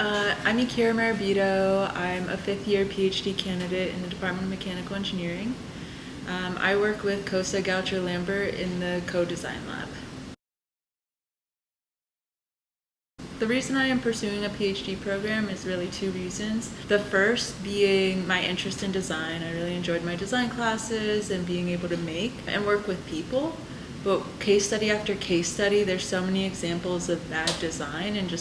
I'm Yakira Mirabito. I'm a fifth-year Ph.D. candidate in the Department of Mechanical Engineering. I work with Kosa Goucher-Lambert in the co-design lab. The reason I am pursuing a PhD program is really two reasons. The first being my interest in design. I really enjoyed my design classes and being able to make and work with people. But case study after case study, there's so many examples of bad design, and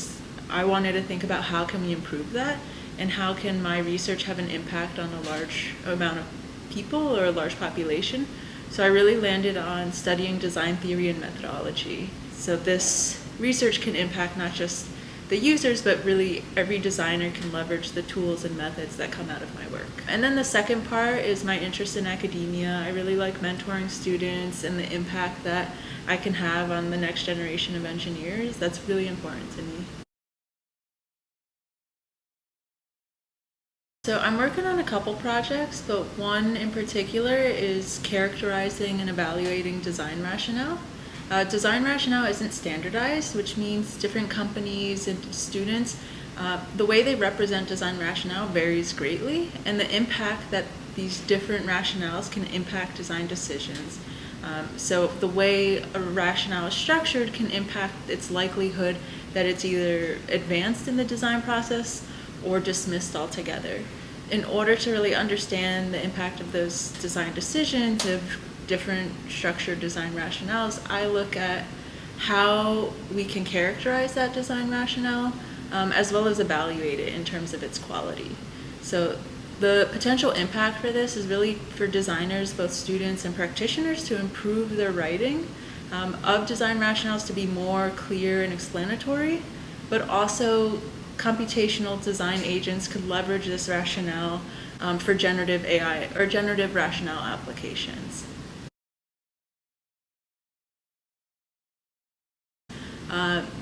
I wanted to think about how can we improve that and how can my research have an impact on a large amount of people or a large population. So I really landed on studying design theory and methodology. So this research can impact not just the users, but really every designer can leverage the tools and methods that come out of my work. And then the second part is my interest in academia. I really like mentoring students and the impact that I can have on the next generation of engineers. That's really important to me. So I'm working on a couple projects, but one in particular is characterizing and evaluating design rationale. Design rationale isn't standardized, which means different companies and students, the way they represent design rationale varies greatly, and the impact that these different rationales can impact design decisions. So the way a rationale is structured can impact its likelihood that it's either advanced in the design process or dismissed altogether. In order to really understand the impact of those design decisions of different structured design rationales, I look at how we can characterize that design rationale as well as evaluate it in terms of its quality. So the potential impact for this is really for designers, both students and practitioners, to improve their writing of design rationales to be more clear and explanatory, but also computational design agents could leverage this rationale for generative AI or generative rationale applications.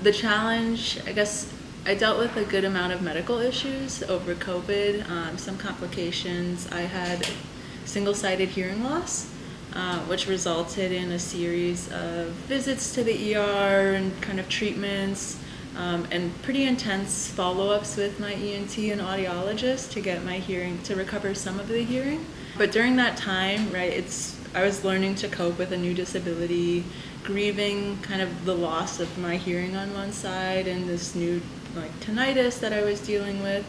The challenge, I guess, I dealt with a good amount of medical issues over COVID, some complications. I had single-sided hearing loss, which resulted in a series of visits to the ER and kind of treatments, and pretty intense follow-ups with my ENT and audiologist to get my hearing, to recover some of the hearing. But during that time, right, I was learning to cope with a new disability, grieving kind of the loss of my hearing on one side and this new tinnitus that I was dealing with.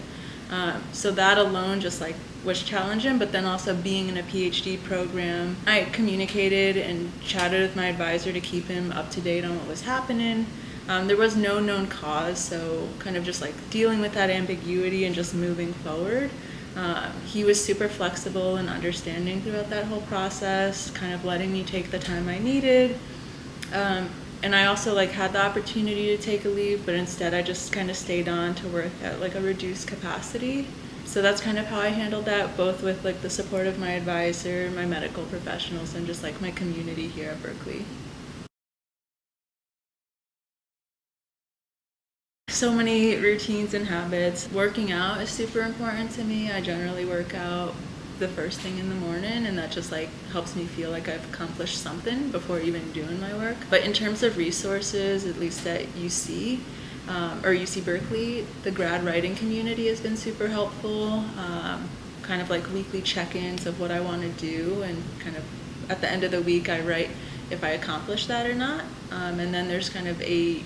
So that alone just was challenging, but then also being in a PhD program, I communicated and chatted with my advisor to keep him up to date on what was happening. There was no known cause, so kind of just dealing with that ambiguity and just moving forward. He was super flexible and understanding throughout that whole process, kind of letting me take the time I needed. And I also had the opportunity to take a leave, but instead I just kind of stayed on to work at a reduced capacity. So that's kind of how I handled that, both with the support of my advisor, my medical professionals, and just my community here at Berkeley. So many routines and habits. Working out is super important to me. I generally work out the first thing in the morning, and that just helps me feel like I've accomplished something before even doing my work. But in terms of resources, at least at UC or UC Berkeley, the grad writing community has been super helpful. Kind of weekly check-ins of what I want to do, and kind of at the end of the week I write if I accomplished that or not. And then there's kind of a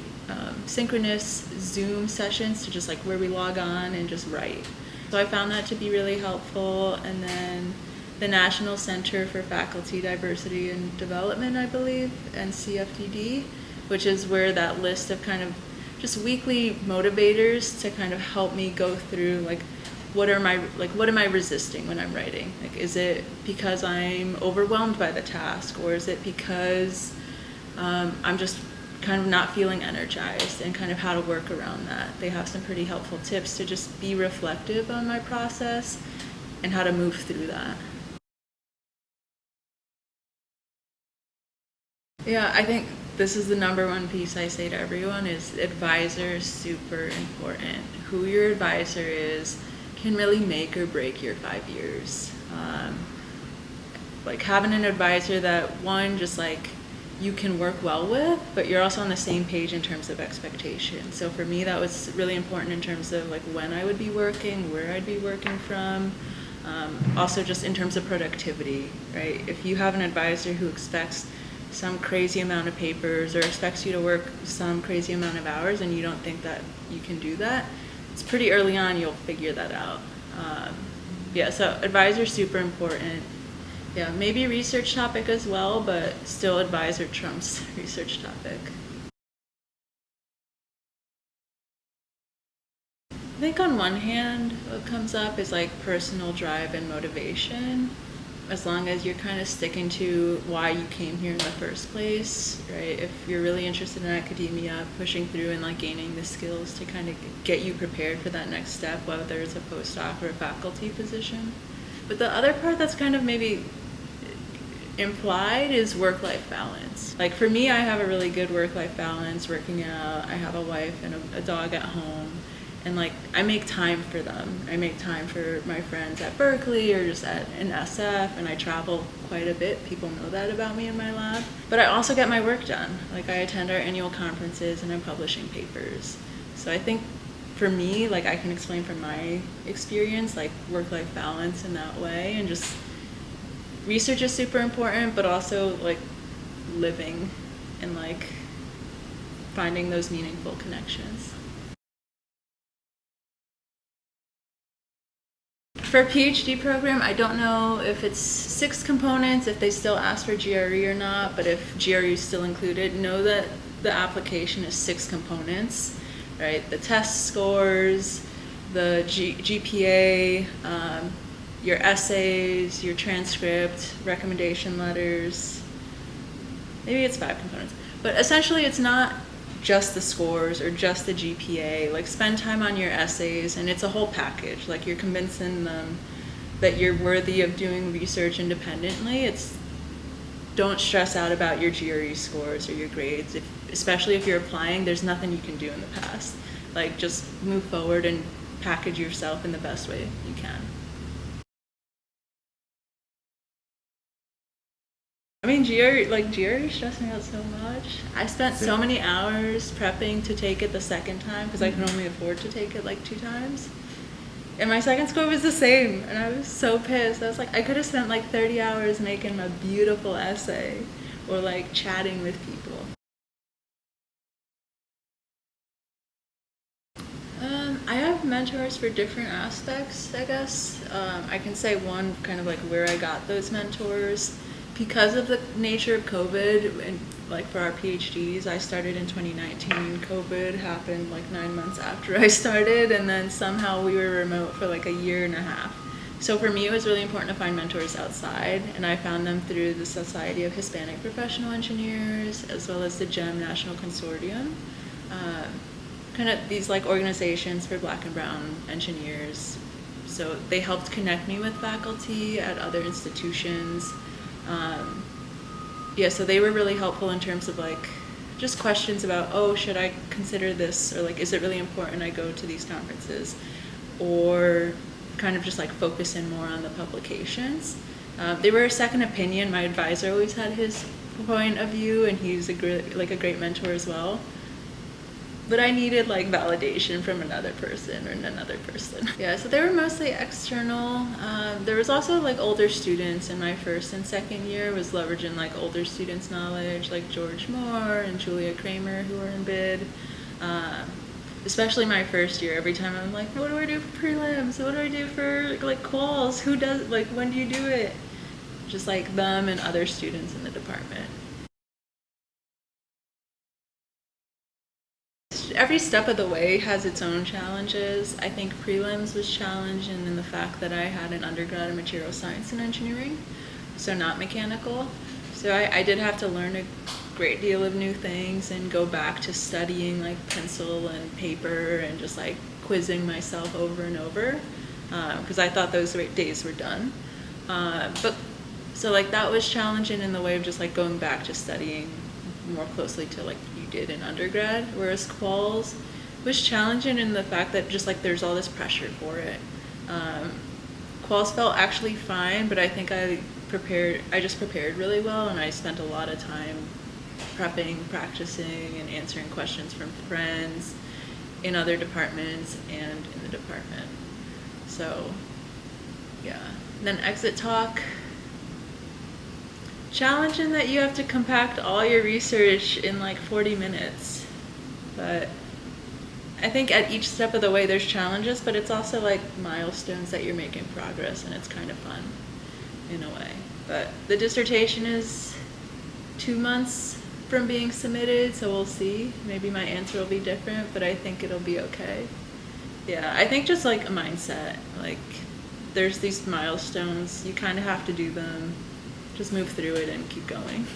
synchronous Zoom sessions to just where we log on and just write. So I found that to be really helpful. And then the National Center for Faculty Diversity and Development, I believe, NCFDD, which is where that list of kind of just weekly motivators to kind of help me go through what am I resisting when I'm writing? Is it because I'm overwhelmed by the task, or is it because I'm just kind of not feeling energized, and kind of how to work around that. They have some pretty helpful tips to just be reflective on my process and how to move through that. Yeah, I think this is the number one piece I say to everyone is advisor is super important. Who your advisor is can really make or break your 5 years. Having an advisor that, one, just you can work well with, but you're also on the same page in terms of expectations. So for me, that was really important in terms of like when I would be working, where I'd be working from, also just in terms of productivity, right? If you have an advisor who expects some crazy amount of papers or expects you to work some crazy amount of hours and you don't think that you can do that, it's pretty early on you'll figure that out. Yeah, so advisor super important. Yeah, maybe research topic as well, but still advisor trumps research topic. I think on one hand, what comes up is like personal drive and motivation. As long as you're kind of sticking to why you came here in the first place, right? If you're really interested in academia, pushing through and like gaining the skills to kind of get you prepared for that next step, whether it's a postdoc or a faculty position. But the other part that's kind of maybe implied is work-life balance. Like for me, I have a really good work-life balance, working out, I have a wife and a dog at home, and like I make time for them. I make time for my friends at Berkeley or just at NSF, and I travel quite a bit. People know that about me in my lab. But I also get my work done. Like I attend our annual conferences and I'm publishing papers. So I think for me, like I can explain from my experience, like work-life balance in that way, and just research is super important, but also like living and like finding those meaningful connections. For a PhD program, I don't know if it's 6 components, if they still ask for GRE or not, but if GRE is still included, know that the application is 6 components, right? The test scores, the GPA, your essays, your transcript, recommendation letters. Maybe it's 5 components. But essentially it's not just the scores or just the GPA. Like spend time on your essays, and it's a whole package. Like you're convincing them that you're worthy of doing research independently. Don't stress out about your GRE scores or your grades. Especially if you're applying, there's nothing you can do in the past. Like just move forward and package yourself in the best way you can. I mean, GRE stressed me out so much. I spent so many hours prepping to take it the second time because I could only afford to take it like 2 times. And my second score was the same, and I was so pissed. I was like, I could have spent like 30 hours making a beautiful essay or like chatting with people. I have mentors for different aspects, I guess. I can say one kind of like where I got those mentors. Because of the nature of COVID, and like for our PhDs, I started in 2019. COVID happened like 9 months after I started, and then somehow we were remote for like a year and a half. So for me, it was really important to find mentors outside, and I found them through the Society of Hispanic Professional Engineers, as well as the GEM National Consortium. Kind of these like organizations for Black and Brown engineers. So they helped connect me with faculty at other institutions. Yeah, so they were really helpful in terms of like just questions about, oh, should I consider this, or like, is it really important I go to these conferences, or kind of just like focus in more on the publications. They were a second opinion. My advisor always had his point of view, and he's a great mentor as well. But I needed like validation from another person or another person. Yeah, so they were mostly external. There was also like older students in my first and second year. Was leveraging like older students' knowledge, like George Moore and Julia Kramer, who were in bid. Especially my first year, every time I'm like, what do I do for prelims? What do I do for like quals? Who does, like, when do you do it? Just like them and other students in the department. Every step of the way has its own challenges. I think prelims was challenging in the fact that I had an undergrad in material science and engineering, so not mechanical. So I did have to learn a great deal of new things and go back to studying like pencil and paper and just like quizzing myself over and over because I thought those days were done. But so like that was challenging in the way of just like going back to studying more closely to like you did in undergrad, whereas quals was challenging in the fact that just like there's all this pressure for it. Quals felt actually fine, but I think I just prepared really well, and I spent a lot of time prepping, practicing, and answering questions from friends in other departments and in the department. So, yeah. And then exit talk. Challenge in that you have to compact all your research in like 40 minutes. But I think at each step of the way there's challenges, but it's also like milestones that you're making progress, and it's kind of fun in a way. But the dissertation is 2 months from being submitted, so we'll see. Maybe my answer will be different, but I think it'll be okay. Yeah, I think just like a mindset, like there's these milestones, you kind of have to do them, just move through it and keep going.